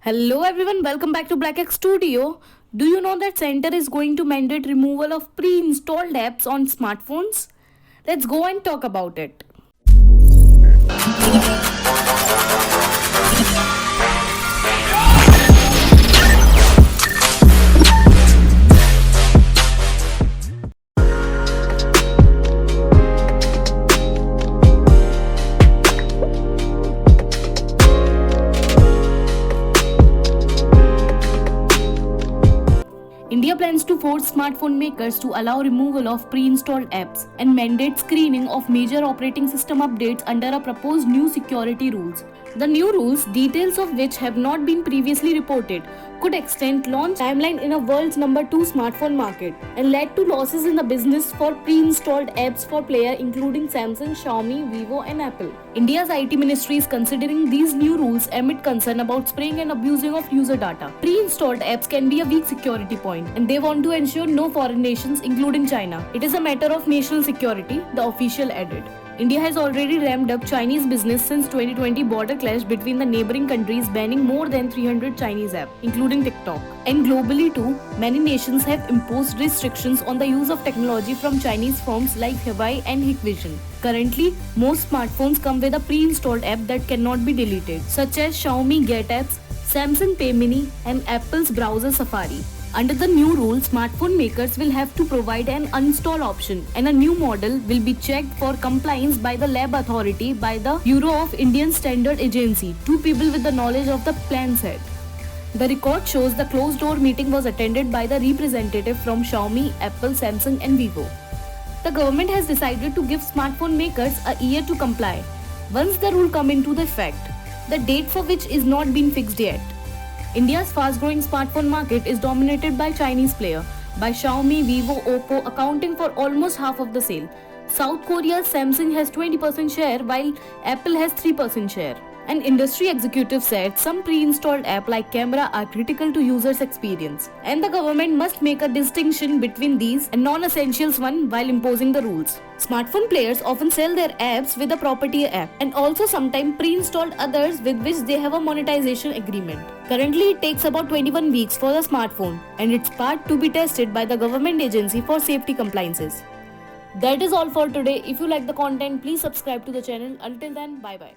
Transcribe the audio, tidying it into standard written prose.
Hello everyone, welcome back to BlacX Studio. Do you know that Center is going to mandate removal of pre-installed apps on smartphones? Let's go and talk about it. India plans to force smartphone makers to allow removal of pre-installed apps and mandate screening of major operating system updates under a proposed new security rules. The new rules, details of which have not been previously reported, could extend launch timeline in a world's number 2 smartphone market and led to losses in the business for pre-installed apps for players including Samsung, Xiaomi, Vivo and Apple. India's IT ministry is considering these new rules amid concern about spraying and abusing of user data. Pre-installed apps can be a weak security point and they want to ensure no foreign nations including China. It is a matter of national security, the official added. India has already ramped up Chinese business since 2020 border clash between the neighboring countries banning more than 300 Chinese apps, including TikTok. And globally too, many nations have imposed restrictions on the use of technology from Chinese firms like Huawei and Hikvision. Currently, most smartphones come with a pre-installed app that cannot be deleted, such as Xiaomi Get Apps, Samsung Pay Mini and Apple's browser Safari. Under the new rule, smartphone makers will have to provide an uninstall option and a new model will be checked for compliance by the lab authority by the Bureau of Indian Standard Agency. Two people with the knowledge of the plan said. The record shows the closed-door meeting was attended by the representative from Xiaomi, Apple, Samsung and Vivo. The government has decided to give smartphone makers a year to comply. Once the rule come into the effect, the date for which is not been fixed yet. India's fast-growing smartphone market is dominated by Chinese players, by Xiaomi, Vivo, Oppo accounting for almost half of the sale. South Korea's Samsung has 20% share while Apple has 3% share. An industry executive said some pre-installed apps like camera are critical to users' experience and the government must make a distinction between these and non-essentials one while imposing the rules. Smartphone players often sell their apps with a property app and also sometimes pre-installed others with which they have a monetization agreement. Currently, it takes about 21 weeks for the smartphone and its part to be tested by the government agency for safety compliances. That is all for today. If you like the content, please subscribe to the channel. Until then, bye-bye.